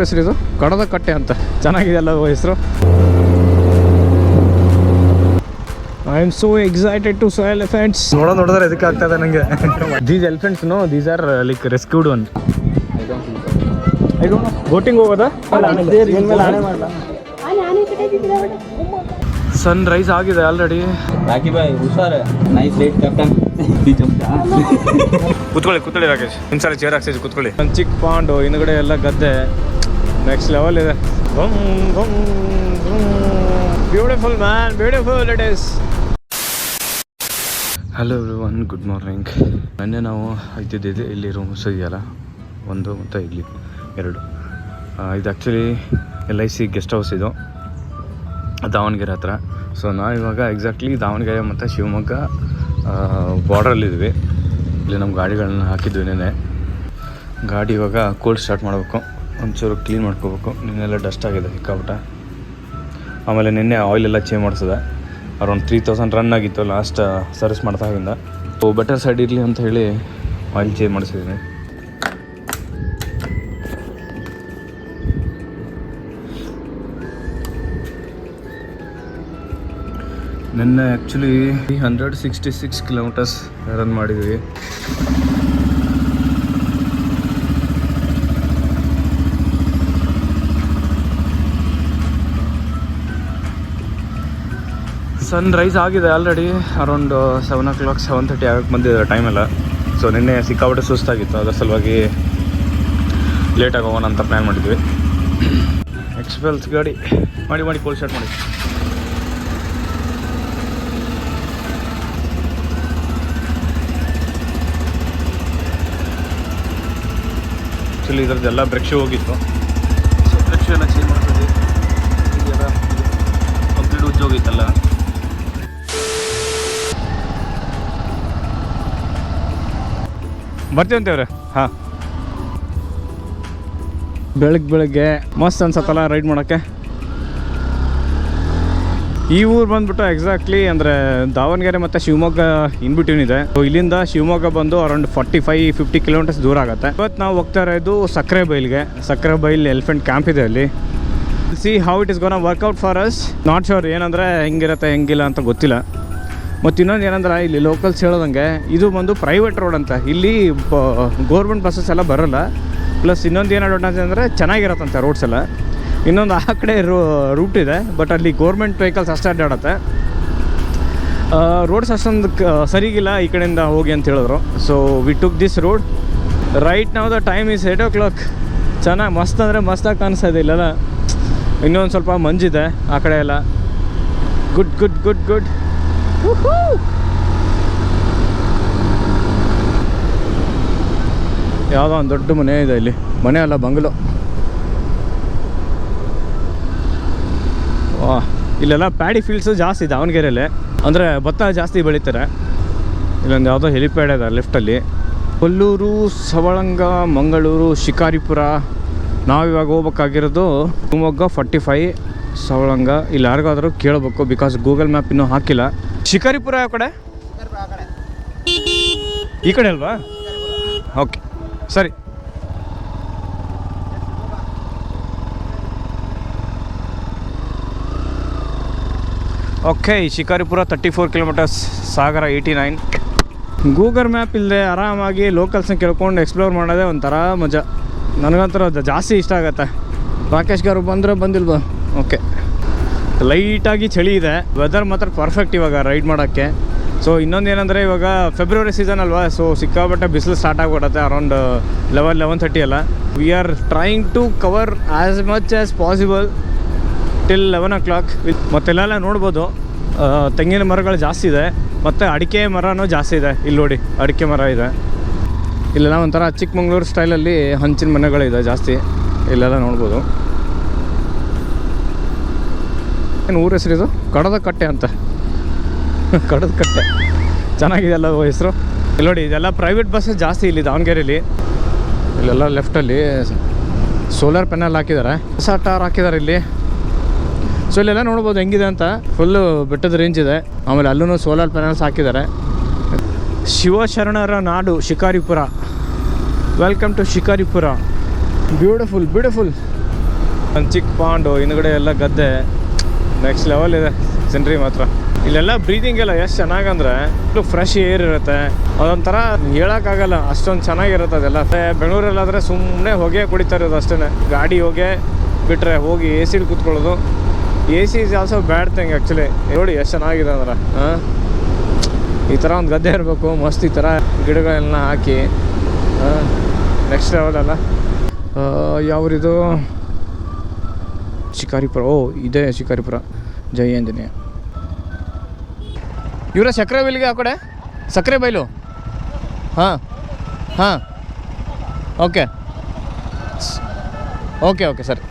ಹೆಸರು ಇದು ಕಡದ ಕಟ್ಟೆ ಅಂತ ಚೆನ್ನಾಗಿದೆ ಅಲ್ಲ ಹೆಸರು. I am so excited to see elephants. ನೋಡಿದ್ರೆ ಇದಕ್ಕೆ ಆಗ್ತದೆ ನನಗೆ. These elephants no these are like rescued one. I don't know boating ಹೋಗೋದಾ? ಸನ್ ರೈಸ್ ಆಗಿದೆ ಆಲ್ರೆಡಿ. ರಾಕಿ ಬಾಯ್ ಹುಷಾರ. Nice late captain. ಕೂತ್ಕೊಳ್ಳಿ ರಾಕೇಶ್. ಒಂದ್ಸಲ ಚೇರ್ ಹಾಕ್ಸಿ ಕೂತ್ಕೊಳ್ಳಿ. ಒಂದು ಚಿಕ್ಕ ಪಾಂಡು ಹಿಂದ್ಗಡೆ ಎಲ್ಲ ಗದ್ದೆ ನೆಕ್ಸ್ಟ್ ಲೆವೆಲ್ ಇದೆ. Beautiful man, beautiful it is. Hello everyone, good morning. ಮೊನ್ನೆ ನಾವು ಇದ್ದಿದ್ದಿದೆ ಇಲ್ಲಿ ರೂಮ್ಸ್ ಇದೆಯಲ್ಲ, ಒಂದು ಮತ್ತು ಇಲ್ಲಿ ಎರಡು. ಇದು ಆ್ಯಕ್ಚುಲಿ LIC ಗೆಸ್ಟ್ ಹೌಸ್ ಇದು ದಾವಣಗೆರೆ ಹತ್ರ. ಸೊ ನಾವಿವಾಗ ಎಕ್ಸಾಕ್ಟ್ಲಿ ದಾವಣಗೆರೆ ಮತ್ತು ಶಿವಮೊಗ್ಗ ಬಾರ್ಡ್ರಲ್ಲಿದ್ವಿ. ಇಲ್ಲಿ ನಮ್ಮ ಗಾಡಿಗಳನ್ನ ಹಾಕಿದ್ವಿ ನೆನೆ. ಗಾಡಿ ಇವಾಗ ಕೋಲ್ಡ್ ಸ್ಟಾರ್ಟ್ ಮಾಡಬೇಕು, ಒಂಚೂರು ಕ್ಲೀನ್ ಮಾಡ್ಕೋಬೇಕು. ನಿನ್ನೆಲ್ಲ ಡಸ್ಟ್ ಆಗಿದೆ ಸಿಕ್ಕಾಬಿಟ್ಟ. ಆಮೇಲೆ ನಿನ್ನೆ ಆಯಿಲ್ ಎಲ್ಲ ಚೇಂಜ್ ಮಾಡಿಸಿದೆ. ಅರೌಂಡ್ 3000 ರನ್ ಆಗಿತ್ತು ಲಾಸ್ಟ್ ಸರ್ವಿಸ್ ಮಾಡ್ದಾಗಿಂದ. ಸೊ ಬೆಟರ್ ಸೈಡ್ ಇರಲಿ ಅಂತ ಹೇಳಿ ಆಯಿಲ್ ಚೇಂಜ್ ಮಾಡಿಸಿದ್ದೀನಿ. ನಿನ್ನೆ ಆ್ಯಕ್ಚುಲಿ 166 ಕಿಲೋಮೀಟರ್ಸ್ ರನ್ ಮಾಡಿದ್ವಿ. ಸನ್ ರೈಸ್ ಆಗಿದೆ ಆಲ್ರೆಡಿ. ಅರೌಂಡ್ 7 o'clock 7:30 ಆಗಕ್ಕೆ ಬಂದಿದೆ ಟೈಮೆಲ್ಲ. ಸೊ ನಿನ್ನೆ ಸಿಕ್ಕಾಬಿಟ್ಟೆ ಸುಸ್ತಾಗಿತ್ತು, ಅದರ ಸಲುವಾಗಿ ಲೇಟಾಗಿ ಹೋಗೋಣ ಅಂತ ಪ್ಲ್ಯಾನ್ ಮಾಡಿದ್ವಿ. ಎಕ್ಸ್ಪೆಲ್ಸ್ ಗಾಡಿ ಮಾಡಿ ಕೋಲ್ ಸ್ಟಾರ್ಟ್ ಮಾಡಿ. ಆ್ಯಕ್ಚುಲಿ ಇದ್ರದ್ದೆಲ್ಲ ಬ್ರೇಕ್ ಶೂ ಹೋಗಿತ್ತು. ಸೊ ಬ್ರೇಕ್ ಶೂ ಎಲ್ಲ ಚೇಂಜ್ ಮಾಡ್ತಿದ್ವಿ. ಇದೆಲ್ಲ ಕಂಪ್ಲೀಟ್ ಉಜ್ಜೋಗಿತ್ತಲ್ಲ. ಬರ್ತೀವಂತೇವ್ರೆ. ಹಾಂ, ಬೆಳಗ್ಗೆ ಮಸ್ತ್ ಅನ್ಸತ್ತಲ್ಲ ರೈಡ್ ಮಾಡೋಕ್ಕೆ. ಈ ಊರು ಬಂದುಬಿಟ್ಟು ಎಕ್ಸಾಕ್ಟ್ಲಿ ಅಂದರೆ ದಾವಣಗೆರೆ ಮತ್ತು ಶಿವಮೊಗ್ಗ ಇನ್ ಬಿಟ್ವೀನ್ ಇದೆ. ಸೊ ಇಲ್ಲಿಂದ ಶಿವಮೊಗ್ಗ ಬಂದು ಅರೌಂಡ್ 45-50 ಕಿಲೋಮೀಟರ್ಸ್ ದೂರ ಆಗುತ್ತೆ. ಇವತ್ತು ನಾವು ಹೋಗ್ತಾ ಇರೋದು ಸಕ್ಕರೆ ಬೈಲ್ ಎಲಿಫೆಂಟ್ ಕ್ಯಾಂಪ್ ಇದೆ ಅಲ್ಲಿ. See how it is gonna work out for us. Not sure ಏನಂದರೆ ಹೆಂಗಿರುತ್ತೆ ಹೆಂಗಿಲ್ಲ ಅಂತ ಗೊತ್ತಿಲ್ಲ. ಮತ್ತು ಇನ್ನೊಂದು ಏನಂದ್ರೆ ಇಲ್ಲಿ ಲೋಕಲ್ಸ್ ಹೇಳೋದಂಗೆ ಇದು ಬಂದು ಪ್ರೈವೇಟ್ ರೋಡ್ ಅಂತ. ಇಲ್ಲಿ ಗೌರ್ಮೆಂಟ್ ಬಸ್ಸಸ್ ಎಲ್ಲ ಬರೋಲ್ಲ. ಪ್ಲಸ್ ಇನ್ನೊಂದು ಏನು ಅಡ್ವಾಂಟೇಜ್ ಅಂದರೆ ಚೆನ್ನಾಗಿರತ್ತಂತೆ ರೋಡ್ಸ್ ಎಲ್ಲ. ಇನ್ನೊಂದು ಆ ಕಡೆ ರೂಟ್ ಇದೆ, ಬಟ್ ಅಲ್ಲಿ ಗೌರ್ಮೆಂಟ್ ವೆಹಿಕಲ್ಸ್ ಅಷ್ಟೇ ಅಡ್ಡಾಡುತ್ತೆ. ರೋಡ್ಸ್ ಅಷ್ಟೊಂದು ಸರಿಗಿಲ್ಲ, ಈ ಕಡೆಯಿಂದ ಹೋಗಿ ಅಂತ ಹೇಳಿದ್ರು. So we took this road. Right ನಾವು ದ ಟೈಮ್ ಈಸ್ 8 o'clock. ಚೆನ್ನಾಗಿ ಮಸ್ತ್ ಅಂದರೆ ಮಸ್ತಾಗಿ ಕಾಣಿಸ್ತಾ ಇದೆ ಇಲ್ಲೆಲ್ಲ. ಇನ್ನೊಂದು ಸ್ವಲ್ಪ ಮಂಜಿದೆ ಆ ಕಡೆ ಎಲ್ಲ. ಗುಡ್. ಯಾವುದೋ ಒಂದು ದೊಡ್ಡ ಮನೆ ಇದೆ ಇಲ್ಲಿ. ಮನೆ ಅಲ್ಲ, ಬಂಗ್ಲೋ. ಇಲ್ಲೆಲ್ಲ ಪ್ಯಾಡಿ ಫೀಲ್ಡ್ಸು ಜಾಸ್ತಿ ದಾವಣಗೆರೆಯಲ್ಲಿ, ಅಂದರೆ ಭತ್ತ ಜಾಸ್ತಿ ಬೆಳೀತಾರೆ. ಇಲ್ಲೊಂದು ಯಾವುದೋ ಹೆಲಿಪ್ಯಾಡ್ ಇದೆ ಲೆಫ್ಟಲ್ಲಿ. ಕೊಲ್ಲೂರು, ಸವಳಂಗ, ಮಂಗಳೂರು, ಶಿಕಾರಿಪುರ. ನಾವಿವಾಗ ಹೋಗ್ಬೇಕಾಗಿರೋದು ಶಿವಮೊಗ್ಗ 45, ಸವಳಂಗ. ಇಲ್ಲಿ ಯಾರಿಗಾದರೂ ಕೇಳಬೇಕು, ಬಿಕಾಸ್ ಗೂಗಲ್ ಮ್ಯಾಪ್ ಇನ್ನೂ ಹಾಕಿಲ್ಲ. ಶಿಕಾರಿಪುರ ಯಾವ ಕಡೆ? ಈ ಕಡೆ ಅಲ್ವಾ? ಓಕೆ ಸರಿ. ಓಕೆ, ಶಿಕಾರಿಪುರ 34 ಕಿಲೋಮೀಟರ್ಸ್, ಸಾಗರ 89. ಗೂಗಲ್ ಮ್ಯಾಪ್ ಇಲ್ಲದೆ ಆರಾಮಾಗಿ ಲೋಕಲ್ಸ್ನ ಕೇಳ್ಕೊಂಡು ಎಕ್ಸ್ಪ್ಲೋರ್ ಮಾಡೋದೇ ಒಂಥರ ಮಜಾ. ನನಗಂತೂ ಅದು ಜಾಸ್ತಿ ಇಷ್ಟ ಆಗುತ್ತೆ. ರಾಕೇಶ್ ಗಾರು ಬಂದಿಲ್ವಾ? ಓಕೆ, ಲೈಟಾಗಿ ಚಳಿ ಇದೆ. ವೆದರ್ ಮಾತ್ರ ಪರ್ಫೆಕ್ಟ್ ಇವಾಗ ರೈಡ್ ಮಾಡೋಕ್ಕೆ. ಸೊ ಇನ್ನೊಂದು ಏನಂದರೆ ಇವಾಗ ಫೆಬ್ರವರಿ ಸೀಸನ್ ಅಲ್ವಾ, ಸೊ ಸಿಕ್ಕಾಪಟ್ಟೆ ಬಿಸಿಲು ಸ್ಟಾರ್ಟ್ ಆಗಿಬಿಡುತ್ತೆ ಅರೌಂಡ್ 11-11:30 ಎಲ್ಲ. We are trying to cover as much as possible till 11 o'clock. ಮತ್ತೆಲ್ಲ ನೋಡ್ಬೋದು, ತೆಂಗಿನ ಮರಗಳು ಜಾಸ್ತಿ ಇದೆ, ಮತ್ತು ಅಡಿಕೆ ಮರನೂ ಜಾಸ್ತಿ ಇದೆ. ಇಲ್ಲಿ ನೋಡಿ, ಅಡಿಕೆ ಮರ ಇದೆ. ಇಲ್ಲೆಲ್ಲ ಒಂಥರ ಚಿಕ್ಕಮಂಗ್ಳೂರು ಸ್ಟೈಲಲ್ಲಿ ಹಂಚಿನ ಮನೆಗಳಿದೆ ಜಾಸ್ತಿ. ಇಲ್ಲೆಲ್ಲ ನೋಡ್ಬೋದು. ಏನು ಊರ ಹೆಸರು ಇದು? ಕಡದ ಕಟ್ಟೆ ಅಂತ. ಕಡದ ಕಟ್ಟೆ ಚೆನ್ನಾಗಿದೆ ಅಲ್ಲ ಹೆಸರು. ಇಲ್ಲಿ ನೋಡಿ, ಇದೆಲ್ಲ ಪ್ರೈವೇಟ್ ಬಸ್ಸಸ್ ಜಾಸ್ತಿ ಇಲ್ಲಿ ದಾವಣಗೆರೆಯಲ್ಲಿ. ಇಲ್ಲೆಲ್ಲ ಲೆಫ್ಟಲ್ಲಿ ಸೋಲಾರ್ ಪ್ಯಾನಲ್ ಹಾಕಿದ್ದಾರೆ, ಹೊಸ ಟಾರ್ ಹಾಕಿದ್ದಾರೆ ಇಲ್ಲಿ. ಸೊ ಇಲ್ಲೆಲ್ಲ ನೋಡ್ಬೋದು ಹೆಂಗಿದೆ ಅಂತ. ಫುಲ್ಲು ಬೆಟ್ಟದ ರೇಂಜ್ ಇದೆ. ಆಮೇಲೆ ಅಲ್ಲೂ ಸೋಲಾರ್ ಪ್ಯಾನಲ್ಸ್ ಹಾಕಿದ್ದಾರೆ. ಶಿವಶರಣರ ನಾಡು Shikaripura. Welcome to Shikaripura. Beautiful. ಒಂದು ಚಿಕ್ಕ ಪಾಂಡು ಹಿಂದ್ಗಡೆ ಎಲ್ಲ ಗದ್ದೆ, ನೆಕ್ಸ್ಟ್ ಲೆವೆಲ್ ಇದೆ ಸೀನ್ರಿ ಮಾತ್ರ. ಇಲ್ಲೆಲ್ಲ ಬ್ರೀದಿಂಗ್ ಎಲ್ಲ ಎಷ್ಟು ಚೆನ್ನಾಗಂದ್ರೆ ಫ್ರೆಶ್ ಏರ್ ಇರುತ್ತೆ, ಅದೊಂಥರ ಹೇಳೋಕ್ಕಾಗಲ್ಲ ಅಷ್ಟೊಂದು ಚೆನ್ನಾಗಿರುತ್ತೆ ಅದೆಲ್ಲ. ಬೆಂಗಳೂರಲ್ಲಾದರೆ ಸುಮ್ಮನೆ ಹೊಗೆ ಕುಡಿತಾ ಇರೋದು ಅಷ್ಟೇ, ಗಾಡಿ ಹೊಗೆ ಬಿಟ್ಟರೆ ಹೋಗಿ ಎ ಸಿಲಿ ಕೂತ್ಕೊಳ್ಳೋದು. A C is also bad thing actually. ನೋಡಿ ಎಷ್ಟು ಚೆನ್ನಾಗಿದೆ ಅಂದ್ರೆ, ಈ ಥರ ಒಂದು ಗದ್ದೆ ಇರಬೇಕು ಮಸ್ತ್, ಈ ಥರ ಗಿಡಗಳೆಲ್ಲ ಹಾಕಿ ನೆಕ್ಸ್ಟ್ ಲೆವೆಲ್ ಅಲ್ಲ. ಯಾವ್ರಿದು ಶಿಕಾರಿಪುರ, ಓ ಇದೇ ಶಿಕಾರಿಪುರ, ಜೈ ಆಂಜನೇಯ. ಇವರ ಸಕ್ಕರೆ ಬೈಲಿಗೆ ಆ ಕಡೆ ಸಕ್ಕರೆ ಬೈಲು. ಹಾಂ ಹಾಂ ಓಕೆ ಓಕೆ ಓಕೆ ಸರಿ.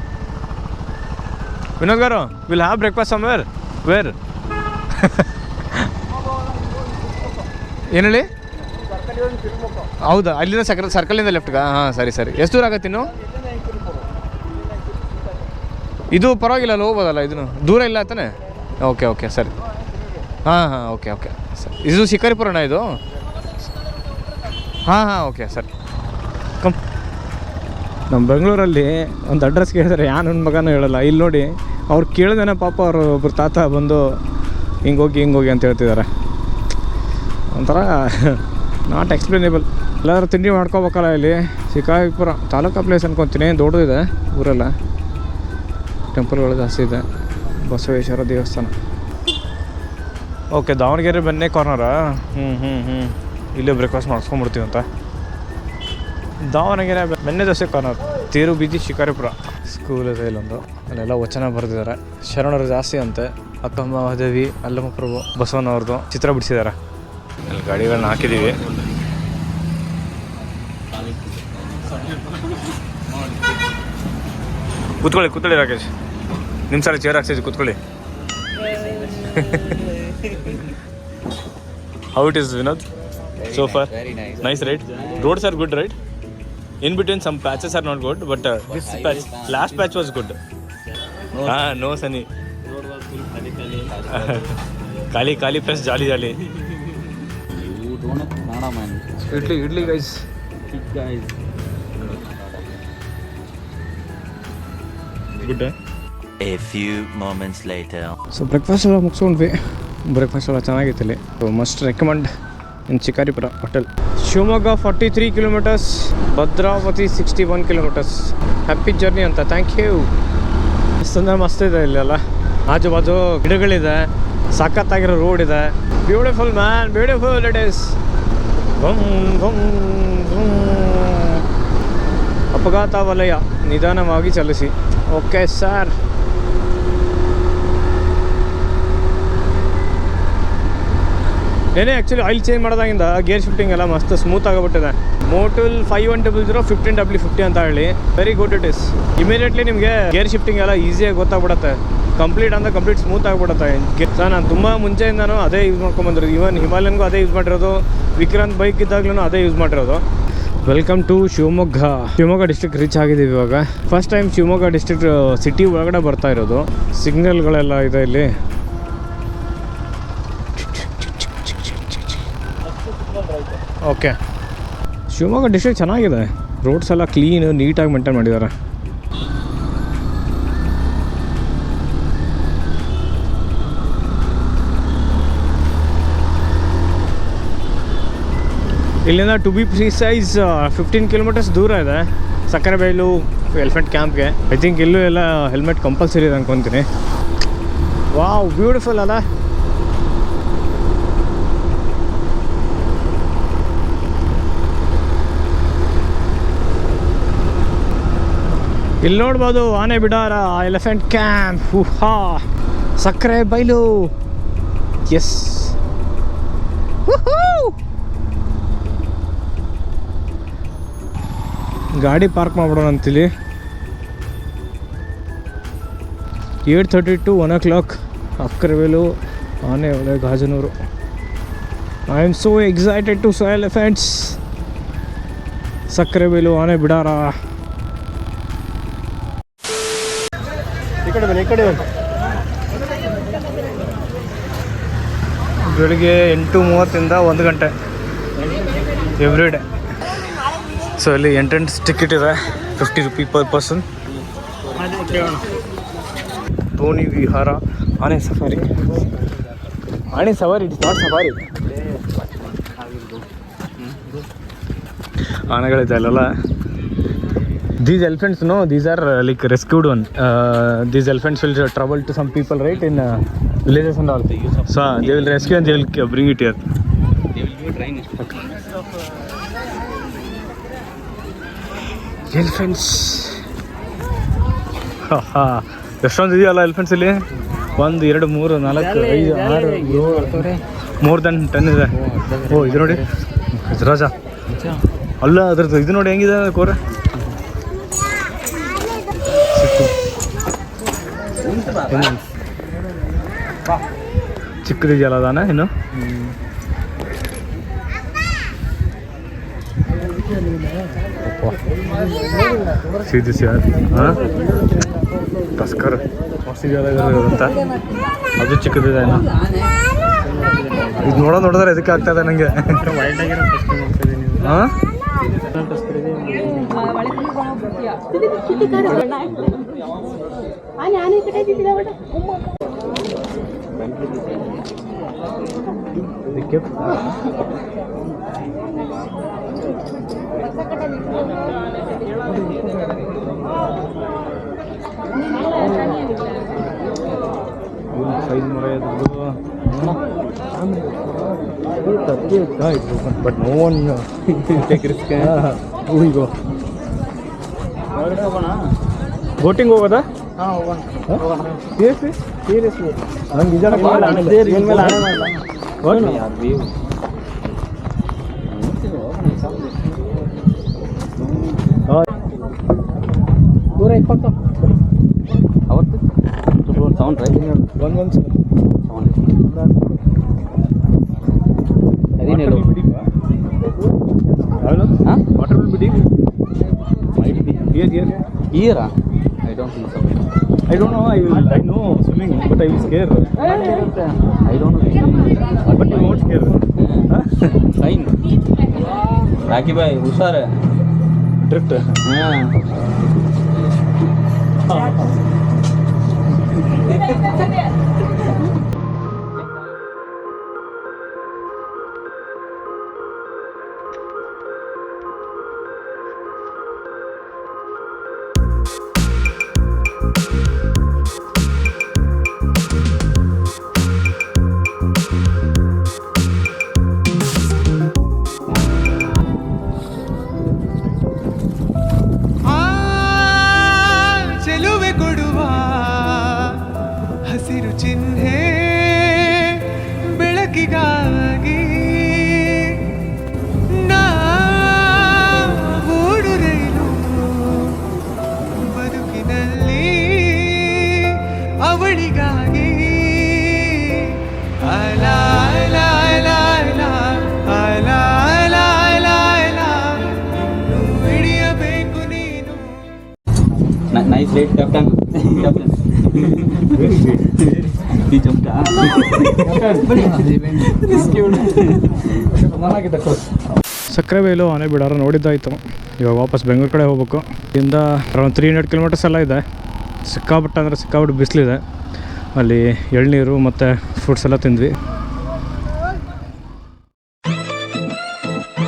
Vinod garu, will have breakfast somewhere where? ಏನು ಹೇಳಿ? ಹೌದಾ, ಅಲ್ಲಿಂದ ಸರ್ಕಲಿಂದ ಲೆಫ್ಟ್ಗಾ? ಹಾಂ ಸರಿ ಸರಿ. ಎಷ್ಟು ದೂರ ಆಗತ್ತೆ ಇನ್ನು? ಇದು ಪರವಾಗಿಲ್ಲ, ಅಲ್ಲಿ ಹೋಗ್ಬೋದಲ್ಲ, ಇದನ್ನು ದೂರ ಇಲ್ಲ ತಾನೆ? ಓಕೆ ಓಕೆ ಸರಿ. ಹಾಂ ಹಾಂ ಓಕೆ ಓಕೆ ಸರಿ. ಇದು ಶಿಕಾರಿಪುರನ ಇದು? ಹಾಂ ಹಾಂ ಓಕೆ ಸರಿ. ಕಮ್. ನಮ್ಮ ಬೆಂಗಳೂರಲ್ಲಿ ಒಂದು ಅಡ್ರೆಸ್ ಕೇಳಿದ್ರೆ ಯಾ ನನ್ನ ಮಗನೂ ಹೇಳಲ್ಲ. ಇಲ್ಲಿ ನೋಡಿ, ಅವ್ರು ಕೇಳಿದೇನೆ ಪಾಪ ಅವರು ಒಬ್ಬರು ತಾತ ಬಂದು ಹಿಂಗೋಗಿ ಅಂತ ಹೇಳ್ತಿದ್ದಾರೆ. ಒಂಥರ ನಾಟ್ ಎಕ್ಸ್ಪ್ಲೇನೇಬಲ್. ಎಲ್ಲಾದ್ರೂ ತಿಂಡಿ ಮಾಡ್ಕೋಬೇಕಲ್ಲ ಇಲ್ಲಿ. ಶಿಕಾರಿಪುರ ತಾಲೂಕಾ ಪ್ಲೇಸ್ ಅನ್ಕೊತೀನಿ, ದೊಡ್ಡದಿದೆ ಊರೆಲ್ಲ, ಟೆಂಪಲ್ಗಳು ಜಾಸ್ತಿ ಇದೆ. ಬಸವೇಶ್ವರ ದೇವಸ್ಥಾನ. ಓಕೆ, ದಾವಣಗೆರೆ ಬೆಣ್ಣೆ ಕಾರ್ನರಾ? ಇಲ್ಲೇ ಬ್ರೇಕ್ಫಾಸ್ಟ್ ಮಾಡಿಸ್ಕೊಂಡ್ಬಿಡ್ತೀವಿ ಅಂತ. ದಾವಣಗೆರೆ ಬೆಣ್ಣೆ ದೋಸೆ ಕಾರ್ನರ್, ತೇರು ಬೀದಿ ಶಿಕಾರಿಪುರ. ಸ್ಕೂಲ್ ಇದೆ ಇಲ್ಲೊಂದು, ಅಲ್ಲೆಲ್ಲ ವಚನ ಬರೆದಿದ್ದಾರೆ. ಶರಣರು ಜಾಸ್ತಿ ಅಂತೆ. ಅಕ್ಕಮ್ಮ ಮಹಾದೇವಿ, ಅಲ್ಲಮ್ಮ ಪ್ರಭು, ಬಸವನವ್ರದ್ದು ಚಿತ್ರ ಬಿಡಿಸಿದ್ದಾರೆ. ಅಲ್ಲಿ ಗಾಡಿಗಳನ್ನ ಹಾಕಿದ್ದೀವಿ. ಕೂತ್ಕೊಳ್ಳಿ ರಾಕೇಶ್, ನಿಮ್ಮ ಸಲ ಚೇರ್ ಹಾಕ್ಸಿದ್ವಿ, ಕೂತ್ಕೊಳ್ಳಿ. How it is, Vinod? So far? Very nice. Nice, right? Roads are good, right? In between some patches are not good, but this patch, last patch was good. No sunny. Road was full Kali plus jolly. You don't have Kannada, man. Idli guys. Big guys. Good, eh? A few moments later. So breakfast ಎಲ್ಲ ಮುಗಿಸ್ಕೊಂಡ್ವಿ. Breakfast ಎಲ್ಲ ಚೆನ್ನಾಗಿತ್ತು ಇಲ್ಲಿ. Must recommend in Shikaripura hotel. Shivamogga 43 kilometres, Bhadravati 61 kilometres. Happy journey ಅಂತ. Thank you. ಮಸ್ತ್ ಇದೆ ಇಲ್ಲೆಲ್ಲ, ಆಜು ಬಾಜು ಗಿಡಗಳಿದೆ, ಸಖತ್ತಾಗಿರೋ ರೋಡ್ ಇದೆ. Beautiful man, beautiful it is. ಅಪಘಾತ ವಲಯ, ನಿಧಾನವಾಗಿ ಚಲಿಸಿ. Okay sir. ಏನೇ ಆ್ಯಕ್ಚುಲಿ ಆಯಿಲ್ ಚೇಂಜ್ ಮಾಡೋದಾಗಿಂದ ಗೇರ್ ಶಿಫ್ಟಿಂಗ್ ಎಲ್ಲ ಮಸ್ತ್ ಸ್ಮೂತ್ ಆಗಿಬಿಟ್ಟಿದೆ. ಮೋಟುಲ್ 5100 15W50 ಅಂತ ಹೇಳಿ, very good it is. Immediately ನಿಮಗೆ ಗೇರ್ ಶಿಫ್ಟಿಂಗ್ ಎಲ್ಲ ಈಸಿಯಾಗಿ ಗೊತ್ತಾಗ್ಬಿಡುತ್ತೆ. ಕಂಪ್ಲೀಟ್ ಸ್ಮೂತ್ ಆಗಿಬಿಡುತ್ತೆ. ಸರ್ ನಾನು ತುಂಬ ಮುಂಚೆಯಿಂದನೂ ಅದೇ ಯೂಸ್ ಮಾಡ್ಕೊಂಬಂದಿರೋದು. ಈವನ್ ಹಿಮಾಲಯನ್ಗೂ ಅದೇ ಯೂಸ್ ಮಾಡಿರೋದು, ವಿಕ್ರಾಂತ್ ಬೈಕ್ ಇದ್ದಾಗ್ಲೂ ಅದೇ ಯೂಸ್ ಮಾಡಿರೋದು. Welcome to Shivamogga district reach ಆಗಿದ್ದೀವಿ ಇವಾಗ. First time Shivamogga district city ಒಳಗಡೆ ಬರ್ತಾ ಇರೋದು. ಸಿಗ್ನಲ್ಗಳೆಲ್ಲ ಇದೆ ಇಲ್ಲಿ. ಓಕೆ, ಶಿವಮೊಗ್ಗ ಡಿಸ್ಟ್ರಿಕ್ಟ್ ಚೆನ್ನಾಗಿದೆ. ರೋಡ್ಸ್ ಎಲ್ಲ ಕ್ಲೀನ್, ನೀಟಾಗಿ ಮೇಂಟೈನ್ ಮಾಡಿದ್ದಾರೆ. ಇಲ್ಲಿಂದ ಟು ಬಿ ಪ್ರಿಸೈಸ್ 15 ಕಿಲೋಮೀಟರ್ಸ್ ದೂರ ಇದೆ ಸಕ್ಕರೆಬೈಲು ಎಲಿಫೆಂಟ್ ಕ್ಯಾಂಪ್ಗೆ. ಐ ಥಿಂಕ್ ಇಲ್ಲೂ ಎಲ್ಲ ಹೆಲ್ಮೆಟ್ ಕಂಪಲ್ಸರಿ ಇದೆ ಅನ್ಕೊತೀನಿ. ವಾವ್, ಬ್ಯೂಟಿಫುಲ್ ಅಲ್ಲ? ಇಲ್ಲಿ ನೋಡ್ಬೋದು ಆನೆ ಬಿಡಾರ, ಎಲಿಫೆಂಟ್ ಕ್ಯಾಂಪ್, ಹಾ ಸಕ್ಕರೆಬೈಲು. ಎಸ್, ಗಾಡಿ ಪಾರ್ಕ್ ಮಾಡ್ಬಿಡೋಣ ಅಂತಿಲ್ಲಿ. 8:30 to 1 o'clock. ಸಕ್ಕರೆಬೈಲು, ಆನೆ ಒಳ್ಳೆ Gajanur. I am so excited to see elephants. Sakrebailu, ಆನೆ ಬಿಡಾರ. ಈ ಕಡೆ ಬನ್ನಿ. ಬೆಳಿಗ್ಗೆ 8:30 1 ಗಂಟೆ ಎವ್ರಿ ಡೇ. ಸೊ ಇಲ್ಲಿ ಎಂಟ್ರೆನ್ಸ್ ಟಿಕೆಟ್ ಇದೆ, 50 ರೂಪೀ ಪರ್ ಪರ್ಸನ್. ತೋಣಿ ವಿಹಾರ, ಆನೆ ಸಫಾರಿ. ಆನೆ ಸವಾರಿ, ಇಟ್ಸ್ ನಾಟ್ ಸಫಾರಿ. ಆನೆಗಳಿದೆ ಅಲ್ಲೆಲ್ಲ. These elephants, no, these are like rescued one. These elephants will travel to some people, right, in villages and all. So they will rescue and they will bring it here. They will give a train. Elephants. ಎಷ್ಟೊಂದು ಇದೆಯಲ್ಲ elephants ಇಲ್ಲಿ? 1 2 3 4 5 6 7 more than 10 ಇದೆ. ಓ ಇದು ನೋಡಿ ರಾಜ ಅಲ್ಲ, ಅದ್ರದ್ದು ಇದು ನೋಡಿ ಹೆಂಗಿದೆ ಕೋರೆ. ಚಿಕ್ಕದಿದೆಯಲ್ಲ ಅದಾನ ಇನ್ನು. ಸೀದಿ ಹಾಂ ತಸ್ಕರ್ ಅಂತ ಅದು ಚಿಕ್ಕದಿದೆ ಇನ್ನು. ಇದು ನೋಡಿದ್ರೆ ಎದಕ್ಕೆ ಆಗ್ತದೆ ನನಗೆ. ಹಾಂ ಸೈಜ್ ಮರ but no one take risk. ಊರಿಗೋ ಬೋಟಿಂಗ್ ಹೋಗೋದಾ? ಸೀರಿಯಸ್ಲಿ ನಂಗೆ ಪೂರ 20 ಅವತ್ತು ಸೌಂಡ್ ರೈಟ್ ಒಂದು ಸೌಂಡ್ 17 ಹಾಂ water will be deep. Might be Here? I don't think so. I don't know. I know swimming, but I will scare. I don't know. But you won't scare. Huh? Fine. Raki bhai, ಹುಷಾರ. Drift. ಚಿಹ್ನೆ ಬೆಳಕಿಗಾಗಿ ಓಡು ರೈಲು ಬದುಕಿನಲ್ಲಿ ಅವಳಿಗಾಗಿ ಅಲ ಅಲ ಅಲ ಅಲ ಅಲ ಅಲ ಅಲ ಅಲ ಹಿಡಿಯಬೇಕು ನೀನು. Nice late captain. ಸಕ್ಕರೆಬೈಲು ಆನೆ ಬಿಡಾರ ನೋಡಿದ್ದಾಯಿತು. ಇವಾಗ ವಾಪಸ್ ಬೆಂಗಳೂರು ಕಡೆ ಹೋಗ್ಬೇಕು. ಇಲ್ಲಿಂದ ಅರೌಂಡ್ 300 ಕಿಲೋಮೀಟರ್ಸ್ ಎಲ್ಲ ಇದೆ. ಸಿಕ್ಕಾಬಿಟ್ಟು ಬಿಸಿಲಿದೆ. ಅಲ್ಲಿ ಎಳ್ನೀರು ಮತ್ತು ಫ್ರೂಟ್ಸ್ ಎಲ್ಲ ತಿಂದ್ವಿ.